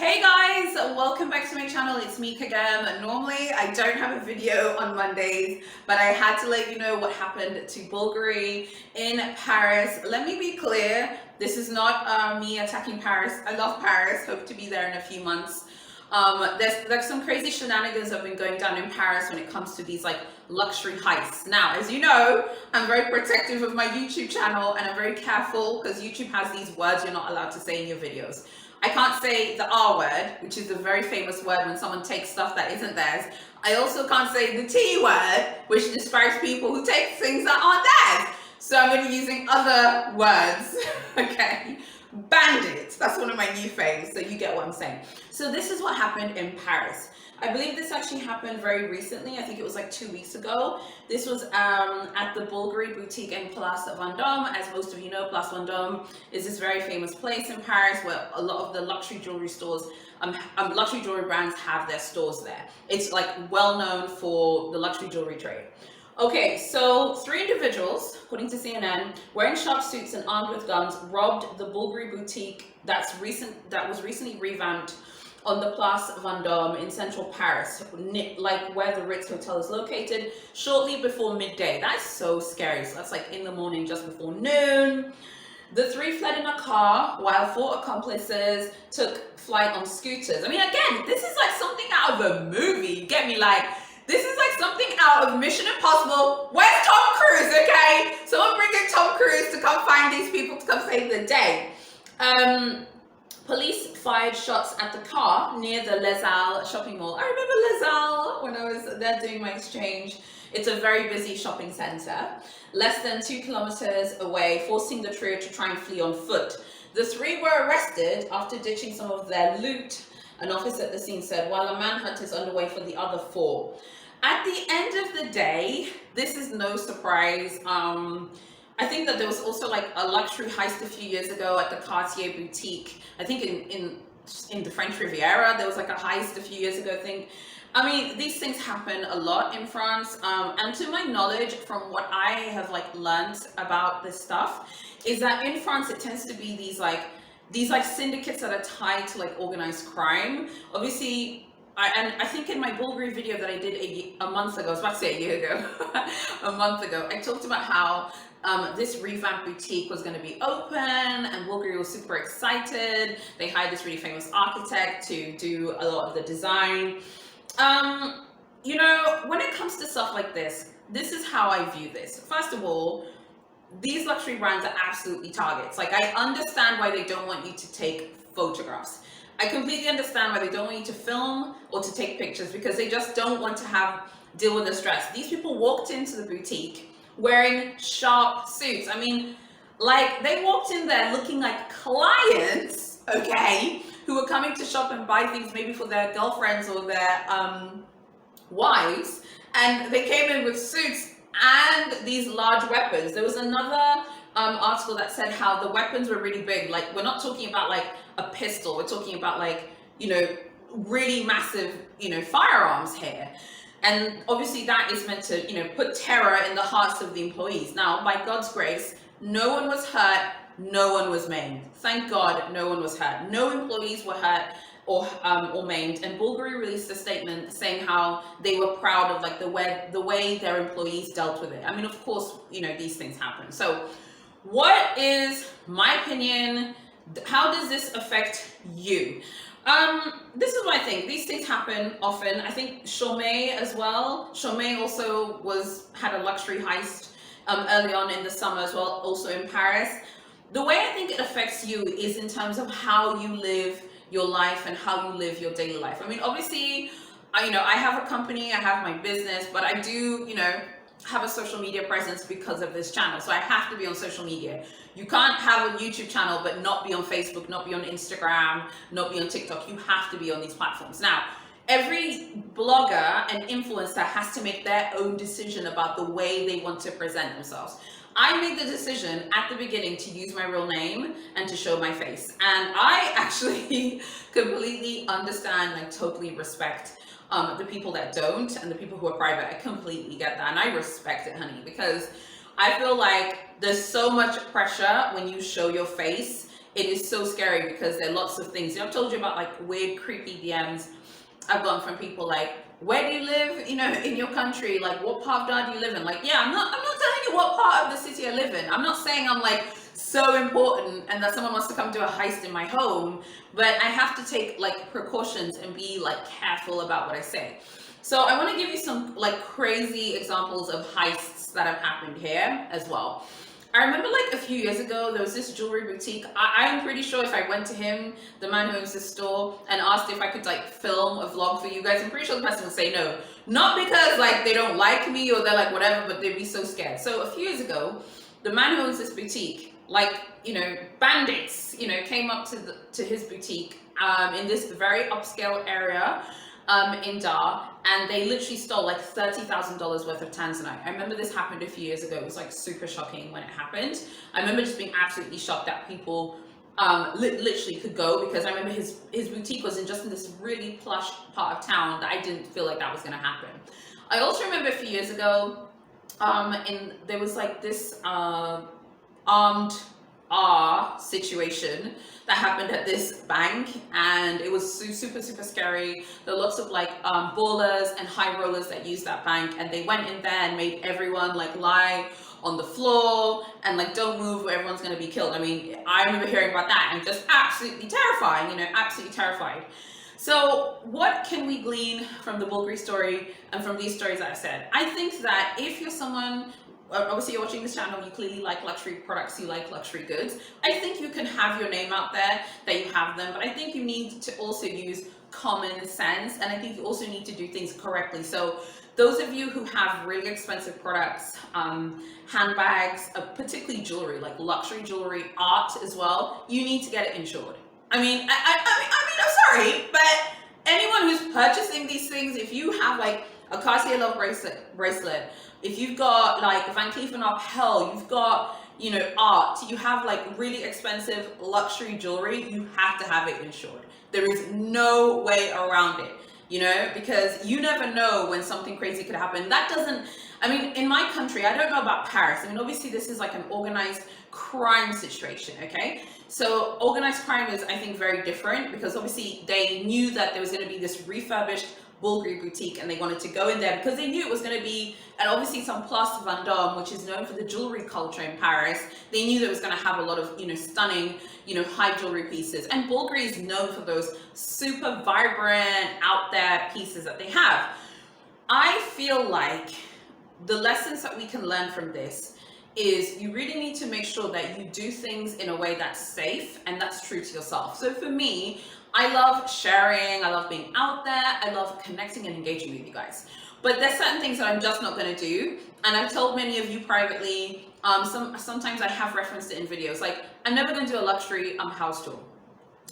Hey guys, welcome back to my channel. It's me again. Normally I don't have a video on Mondays, but I had to let you know what happened to Bulgari in Paris. Let me be clear, this is not me attacking Paris. I love Paris, hope to be there in a few months. There's some crazy shenanigans that have been going down in Paris when it comes to these like luxury heists. Now, as you know, I'm very protective of my YouTube channel and I'm very careful because YouTube has these words you're not allowed to say in your videos. I can't say the R word, which is a very famous word when someone takes stuff that isn't theirs. I also can't say the T word, which describes people who take things that aren't theirs. So I'm going to be using other words, okay? Bandits, that's one of my new faves, so you get what I'm saying. So this is what happened in Paris. I believe this actually happened very recently. I think it was like 2 weeks ago. This was at the Bulgari boutique in Place Vendome. As most of you know, Place Vendome is this very famous place in Paris where a lot of the luxury jewelry stores, luxury jewelry brands have their stores there. It's like well known for the luxury jewelry trade. Okay, so 3 individuals, according to CNN, wearing sharp suits and armed with guns, robbed the Bulgari boutique that was recently revamped on the Place Vendome in central Paris, like where the Ritz Hotel is located, shortly before midday. That's so scary. So that's like in the morning, just before noon. The 3 fled in a car while 4 accomplices took flight on scooters. I mean, again, this is like something out of a movie. You get me? Like, this is like something out of Mission Impossible. Where's Tom Cruise, okay? Someone bring in Tom Cruise to come find these people to come save the day. Police fired shots at the car near the Les Halles shopping mall. I remember Les Halles when I was there doing my exchange. It's a very busy shopping center, less than 2 kilometers away, forcing the trio to try and flee on foot. The 3 were arrested after ditching some of their loot, an officer at the scene said, while a manhunt is underway for the other 4. At the end of the day, this is no surprise. I think that there was also like a luxury heist a few years ago at the Cartier boutique. I think in the French Riviera, there was like a heist a few years ago, I think. I mean, these things happen a lot in France. And to my knowledge, from what I have like learned about this stuff, is that in France, it tends to be these syndicates that are tied to like organized crime. Obviously, I think in my Bulgari video that I did a month ago, I was about to say a year ago, a month ago, I talked about how this revamped boutique was going to be open and Bulgari was super excited. They hired this really famous architect to do a lot of the design. You know, when it comes to stuff like this is how I view this. First of all, these luxury brands are absolutely targets. Like, I understand why they don't want you to take photographs. I completely understand why they don't want you to film or to take pictures, because they just don't want to deal with the stress. These people walked into the boutique wearing sharp suits. I mean, like, they walked in there looking like clients, okay, who were coming to shop and buy things maybe for their girlfriends or their wives, and they came in with suits and these large weapons. There was another article that said how the weapons were really big. Like, we're not talking about like a pistol, we're talking about like, you know, really massive, you know, firearms here. And obviously that is meant to, you know, put terror in the hearts of the employees. Now, by God's grace, no one was hurt, no one was maimed. Thank God, no one was hurt. No employees were hurt or maimed. And Bulgari released a statement saying how they were proud of like the way their employees dealt with it. I mean, of course, you know, these things happen. So what is my opinion? How does this affect you? This is what I think. These things happen often. I think Chaumet as well. Chaumet also had a luxury heist early on in the summer as well, also in Paris. The way I think it affects you is in terms of how you live your life and how you live your daily life. I mean, obviously, you know, I have a company, I have my business, but I do, you know, have a social media presence because of this channel. So I have to be on social media. You can't have a YouTube channel but not be on Facebook, not be on Instagram, not be on TikTok. You have to be on these platforms. Now, every blogger and influencer has to make their own decision about the way they want to present themselves. I made the decision at the beginning to use my real name and to show my face. And I actually completely understand and totally respect the people that don't and the people who are private. I completely get that, and I respect it, honey, because I feel like there's so much pressure when you show your face it is so scary because there are lots of things. You know, I've told you about like weird, creepy DMs I've gotten from people like, where do you live, you know, in your country? Like, what part of Dar do you live in? Like, yeah, I'm not telling you what part of the city I live in. I'm not saying I'm like so important and that someone wants to come do a heist in my home, but I have to take like precautions and be like careful about what I say. So I want to give you some like crazy examples of heists that have happened here as well. I remember like a few years ago, there was this jewelry boutique. I'm pretty sure if I went to him, the man who owns the store, and asked if I could like film a vlog for you guys, I'm pretty sure the person would say no. Not because like they don't like me or they're like whatever, but they'd be so scared. So a few years ago, the man who owns this boutique, like, you know, bandits, you know, came up to his boutique in this very upscale area in Dar, and they literally stole like $30,000 worth of Tanzanite. I remember this happened a few years ago. It was like super shocking when it happened. I remember just being absolutely shocked that people literally could go, because I remember his boutique was in this really plush part of town that I didn't feel like that was going to happen. I also remember a few years ago, there was like this armed situation that happened at this bank, and it was super scary. There were lots of like ballers and high rollers that used that bank, and they went in there and made everyone like lie on the floor and like don't move or everyone's going to be killed. I mean, I remember hearing about that and just absolutely terrifying, you know, absolutely terrified. So what can we glean from the Bulgari story and from these stories that I've said? I think that if you're someone, obviously you're watching this channel, you clearly like luxury products, you like luxury goods, I think you can have your name out there that you have them, but I think you need to also use common sense, and I think you also need to do things correctly. So those of you who have really expensive products, handbags, particularly jewelry, like luxury jewelry, art as well, you need to get it insured. I mean, I'm sorry, but anyone who's purchasing these things, if you have like a Cartier Love bracelet, if you've got like Van Cleef & Arpels, you've got, you know, art, you have like really expensive luxury jewelry, you have to have it insured. There is no way around it, you know, because you never know when something crazy could happen. That doesn't, I mean, in my country, I don't know about Paris. I mean, obviously this is like an organized crime situation, okay? So organized crime is, I think, very different, because obviously they knew that there was going to be this refurbished Bulgari boutique, and they wanted to go in there because they knew it was going to be, and obviously some Place Vendome, which is known for the jewelry culture in Paris, they knew that it was going to have a lot of, you know, stunning, you know, high jewelry pieces. And Bulgari is known for those super vibrant, out there pieces that they have. I feel like the lessons that we can learn from this is you really need to make sure that you do things in a way that's safe and that's true to yourself. So for me, I love sharing, I love being out there, I love connecting and engaging with you guys. But there's certain things that I'm just not going to do, and I've told many of you privately, sometimes I have referenced it in videos, like I'm never going to do a luxury house tour.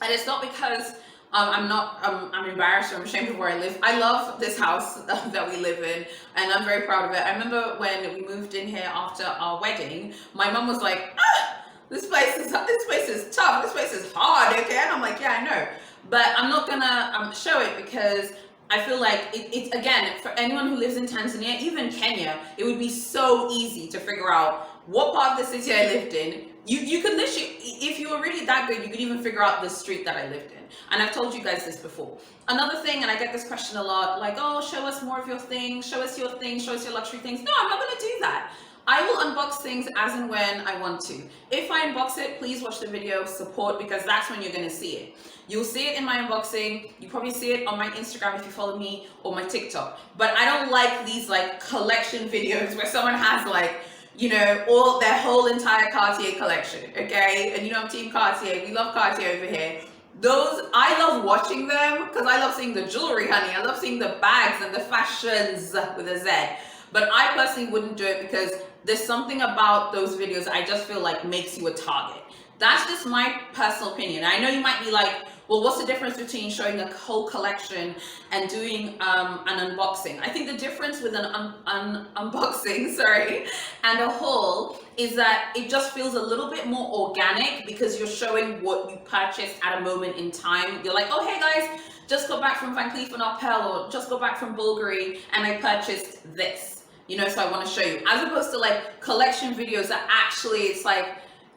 And it's not because I'm embarrassed or I'm ashamed of where I live. I love this house that we live in, and I'm very proud of it. I remember when we moved in here after our wedding, my mum was like, this place is tough, this place is hard, okay? And I'm like, yeah, I know. But I'm not gonna show it, because I feel like it's, again, for anyone who lives in Tanzania, even Kenya, it would be so easy to figure out what part of the city I lived in. You could literally, if you were really that good, you could even figure out the street that I lived in. And I've told you guys this before. Another thing, and I get this question a lot, like, oh, show us more of your things, show us your things, show us your luxury things. No, I'm not gonna do that. I will unbox things as and when I want to. If I unbox it, please watch the video, support, because that's when you're gonna see it. You'll see it in my unboxing. You probably see it on my Instagram if you follow me, or my TikTok. But I don't like these like collection videos where someone has like, you know, all their whole entire Cartier collection, okay? And you know, I'm Team Cartier, we love Cartier over here. Those, I love watching them because I love seeing the jewelry, honey. I love seeing the bags and the fashions with a Z. But I personally wouldn't do it because there's something about those videos I just feel like makes you a target. That's just my personal opinion. I know you might be like, well, what's the difference between showing a whole collection and doing an unboxing? I think the difference with an unboxing, sorry, and a haul is that it just feels a little bit more organic, because you're showing what you purchased at a moment in time. You're like, oh, hey guys, just got back from Van Cleef & Arpels, or just got back from Bulgari, and I purchased this. You know, so I want to show you, as opposed to like collection videos that actually, it's like,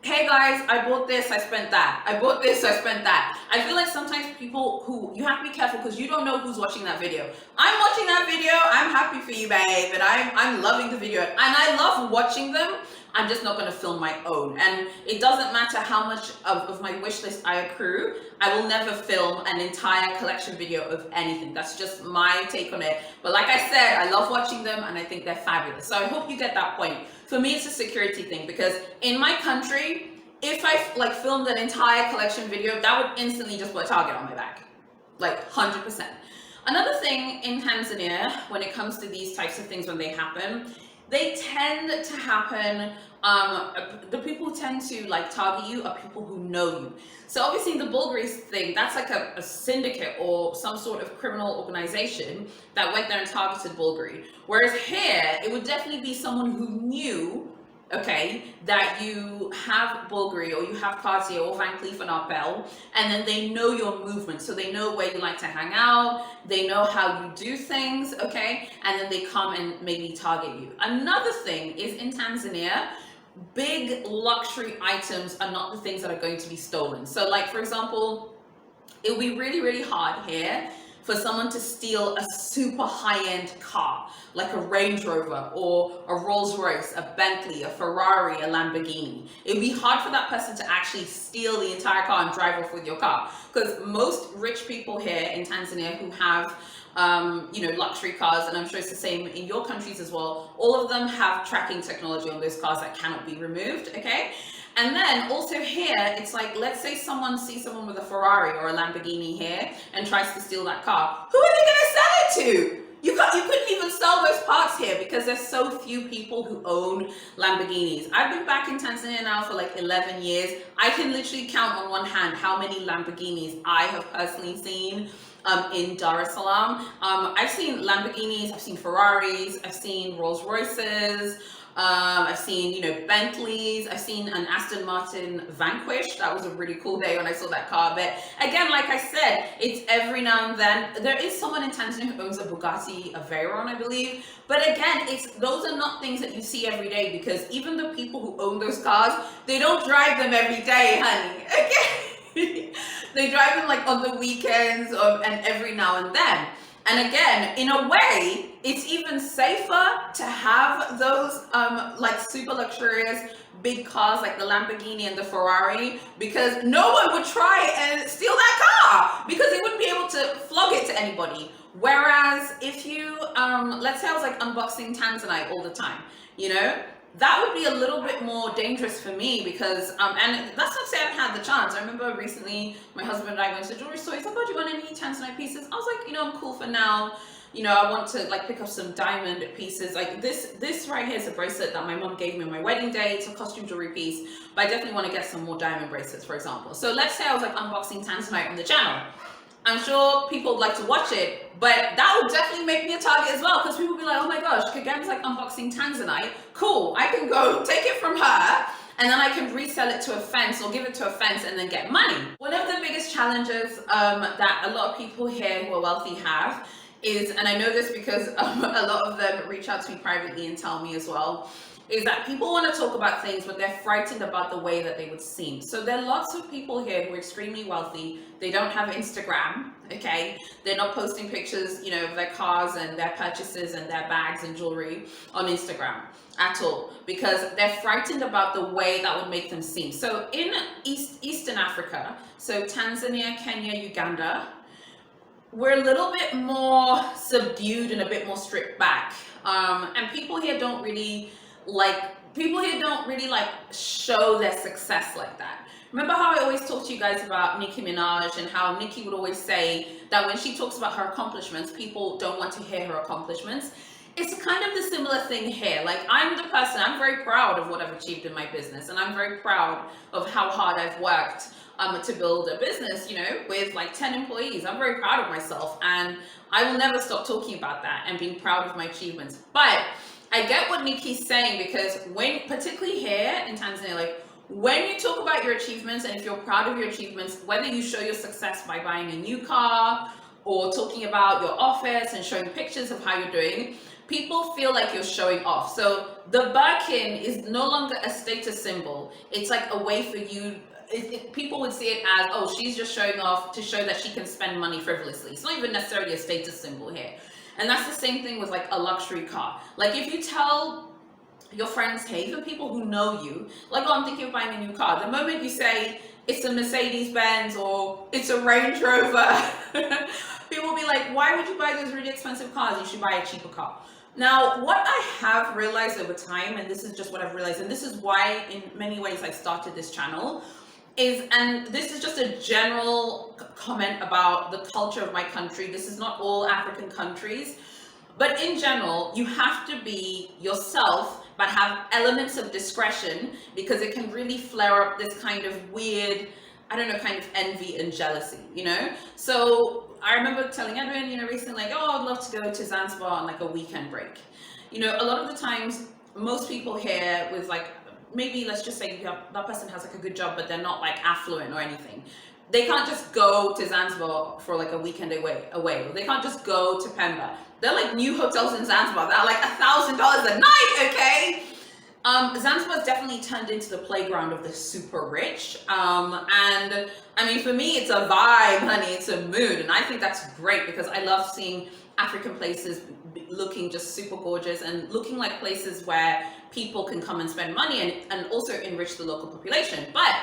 hey guys, I bought this, I spent that. I bought this, I spent that. I feel like sometimes people who, you have to be careful because you don't know who's watching that video. I'm watching that video, I'm happy for you, babe, and I'm loving the video, and I love watching them. I'm just not going to film my own, and it doesn't matter how much of my wish list I accrue, I will never film an entire collection video of anything. That's just my take on it. But like I said, I love watching them and I think they're fabulous. So I hope you get that point. For me, it's a security thing, because in my country, if I like filmed an entire collection video, that would instantly just put a target on my back, like 100%. Another thing in Tanzania, when it comes to these types of things, when they happen, they tend to happen, the people who tend to like target you are people who know you. So obviously in the Bulgari thing, that's like a syndicate or some sort of criminal organization that went there and targeted Bulgari. Whereas here, it would definitely be someone who knew, okay, that you have Bulgari or you have cards here or Van Cleef and Arpels, and then they know your movement, so they know where you like to hang out, they know how you do things, okay, and then they come and maybe target you. Another thing is in Tanzania, big luxury items are not the things that are going to be stolen. So like, for example, it would be really, really hard here for someone to steal a super high-end car, like a Range Rover or a Rolls Royce, a Bentley, a Ferrari, a Lamborghini. It would be hard for that person to actually steal the entire car and drive off with your car. Because most rich people here in Tanzania who have luxury cars, and I'm sure it's the same in your countries as well, all of them have tracking technology on those cars that cannot be removed, okay? And then also here, it's like, let's say someone sees someone with a Ferrari or a Lamborghini here and tries to steal that car. Who are they going to sell it to? You couldn't even sell those parts here because there's so few people who own Lamborghinis. I've been back in Tanzania now for like 11 years. I can literally count on one hand how many Lamborghinis I have personally seen in Dar es Salaam. I've seen Lamborghinis, I've seen Ferraris, I've seen Rolls Royces, I've seen, Bentleys, I've seen an Aston Martin Vanquish. That was a really cool day when I saw that car. But again, like I said, it's every now and then. There is someone in Tanzania who owns a Bugatti, a Veyron, I believe. But again, those are not things that you see every day, because even the people who own those cars, they don't drive them every day, honey. Okay? They drive them like on the weekends and every now and then. And again, in a way, it's even safer to have those like super luxurious big cars like the Lamborghini and the Ferrari, because no one would try and steal that car because they wouldn't be able to flog it to anybody. Whereas if you, let's say I was like unboxing Tanzanite all the time, that would be a little bit more dangerous for me because, and that's not to say I haven't had the chance. I remember recently my husband and I went to the jewelry store. He's like, oh, do you want any Tanzanite pieces? I was like, I'm cool for now. I want to like pick up some diamond pieces. Like this right here is a bracelet that my mom gave me on my wedding day. It's a costume jewelry piece, but I definitely want to get some more diamond bracelets, for example. So let's say I was like unboxing Tanzanite on the channel. I'm sure people would like to watch it, but that would definitely make me a target as well, because people would be like, oh my gosh, Kagem's like unboxing Tanzanite. Cool, I can go take it from her, and then I can resell it to a fence or give it to a fence and then get money. One of the biggest challenges that a lot of people here who are wealthy have is, and I know this because a lot of them reach out to me privately and tell me as well, is that people want to talk about things, but they're frightened about the way that they would seem. So there are lots of people here who are extremely wealthy. They don't have Instagram, okay? They're not posting pictures, of their cars and their purchases and their bags and jewelry on Instagram at all, because they're frightened about the way that would make them seem. So in Eastern Africa, so Tanzania, Kenya, Uganda, we're a little bit more subdued and a bit more stripped back. And people here don't really show their success like that. Remember how I always talk to you guys about Nicki Minaj and how Nicki would always say that when she talks about her accomplishments, people don't want to hear her accomplishments? It's kind of the similar thing here. Like, I'm very proud of what I've achieved in my business, and I'm very proud of how hard I've worked to build a business, with like 10 employees. I'm very proud of myself, and I will never stop talking about that and being proud of my achievements. But I get what Nikki's saying, because particularly here in Tanzania, like when you talk about your achievements and if you're proud of your achievements, whether you show your success by buying a new car or talking about your office and showing pictures of how you're doing, people feel like you're showing off. So the Birkin is no longer a status symbol. It's like a way for you. People would see it as, oh, she's just showing off to show that she can spend money frivolously. It's not even necessarily a status symbol here. And that's the same thing with like a luxury car. Like if you tell your friends, hey, even people who know you, like, oh, I'm thinking of buying a new car. The moment you say it's a Mercedes Benz or it's a Range Rover, people will be like, why would you buy those really expensive cars? You should buy a cheaper car. Now, what I have realized over time, and this is just what I've realized, and this is why in many ways I started this channel, is, and this is just a general comment about the culture of my country. This is not all African countries, but in general, you have to be yourself, but have elements of discretion, because it can really flare up this kind of weird, I don't know, kind of envy and jealousy, you know? So I remember telling Edwin, you know, recently, like, oh, I'd love to go to Zanzibar on like a weekend break. You know, a lot of the times, most people here with like, maybe let's just say that person has like a good job, but they're not like affluent or anything. They can't just go to Zanzibar for like a weekend away. Or they can't just go to Pemba. They're like new hotels in Zanzibar that are like $1,000 a night, okay? Zanzibar's definitely turned into the playground of the super rich. And I mean, for me, it's a vibe, honey, it's a mood. And I think that's great because I love seeing African places looking just super gorgeous and looking like places where people can come and spend money and also enrich the local population. But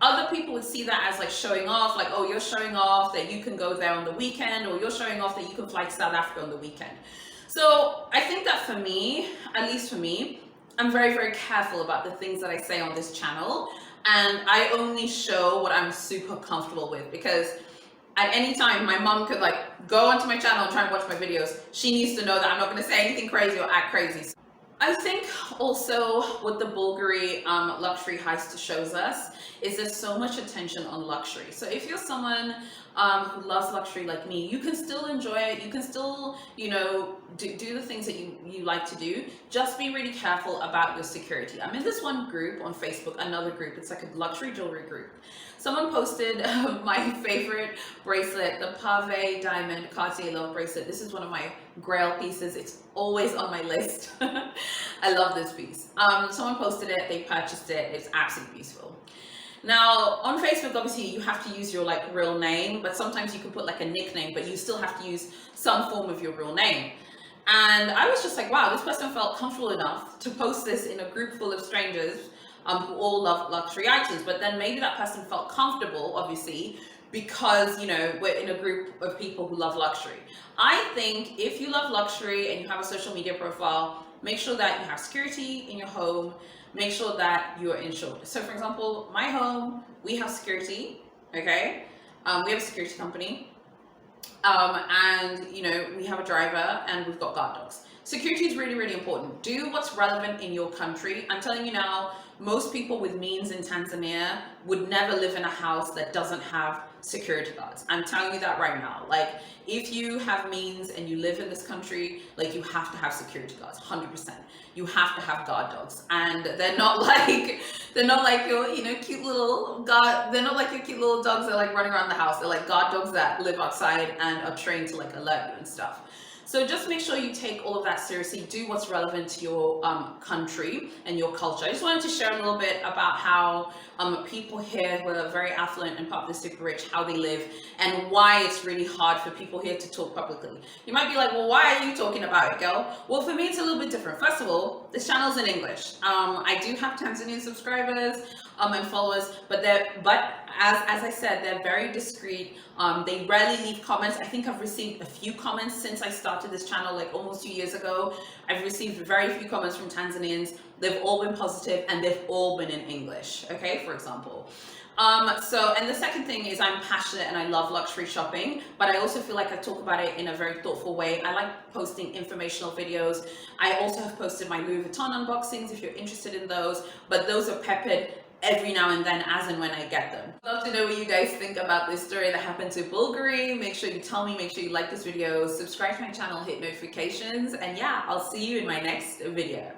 other people would see that as like showing off, like, oh, you're showing off that you can go there on the weekend, or you're showing off that you can fly to South Africa on the weekend. So I think that for me, at least for me, I'm very, very careful about the things that I say on this channel. And I only show what I'm super comfortable with, because at any time my mom could like go onto my channel and try and watch my videos. She needs to know that I'm not going to say anything crazy or act crazy. I think also what the Bulgari luxury heist shows us is there's so much attention on luxury. So if you're someone who loves luxury like me, you can still enjoy it. You can still, you know, do the things that you like to do. Just be really careful about your security. I'm in this one group on Facebook, another group. It's like a luxury jewelry group. Someone posted my favorite bracelet, the Pave Diamond Cartier Love bracelet. This is one of my grail pieces. It's always on my list. I love this piece. Someone posted it, they purchased it. It's absolutely beautiful. Now on Facebook, obviously you have to use your like real name, but sometimes you can put like a nickname, but you still have to use some form of your real name. And I was just like, wow, this person felt comfortable enough to post this in a group full of strangers who all love luxury items. But then maybe that person felt comfortable, obviously, because, you know, we're in a group of people who love luxury. I think if you love luxury and you have a social media profile, make sure that you have security in your home. Make sure that you are insured. So for example, my home, we have security, okay? We have a security company. And you know, we have a driver and we've got guard dogs. Security is really, really important. Do what's relevant in your country. I'm telling you now, most people with means in Tanzania would never live in a house that doesn't have security guards. I'm telling you that right now. Like, if you have means and you live in this country, like, you have to have security guards, 100%. You have to have guard dogs, and they're not like your, you know, cute little guard. They're not like your cute little dogs that are like running around the house. They're like guard dogs that live outside and are trained to like alert you and stuff. So just make sure you take all of that seriously. Do what's relevant to your country and your culture. I just wanted to share a little bit about how people here who are very affluent and part of the super rich, how they live, and why it's really hard for people here to talk publicly. You might be like, well, why are you talking about it, girl? Well, for me, it's a little bit different. First of all, this channel's in English. I do have Tanzanian subscribers and followers, but as I said, they're very discreet. They rarely leave comments. I think I've received a few comments since I started this channel, like almost 2 years ago. I've received very few comments from Tanzanians. They've all been positive and they've all been in English, okay, for example. And the second thing is I'm passionate and I love luxury shopping, but I also feel like I talk about it in a very thoughtful way. I like posting informational videos. I also have posted my Louis Vuitton unboxings if you're interested in those, but those are peppered every now and then as and when I get them. I'd love to know what you guys think about this story that happened to Bulgari. Make sure you tell me, make sure you like this video, subscribe to my channel, hit notifications, and yeah, I'll see you in my next video.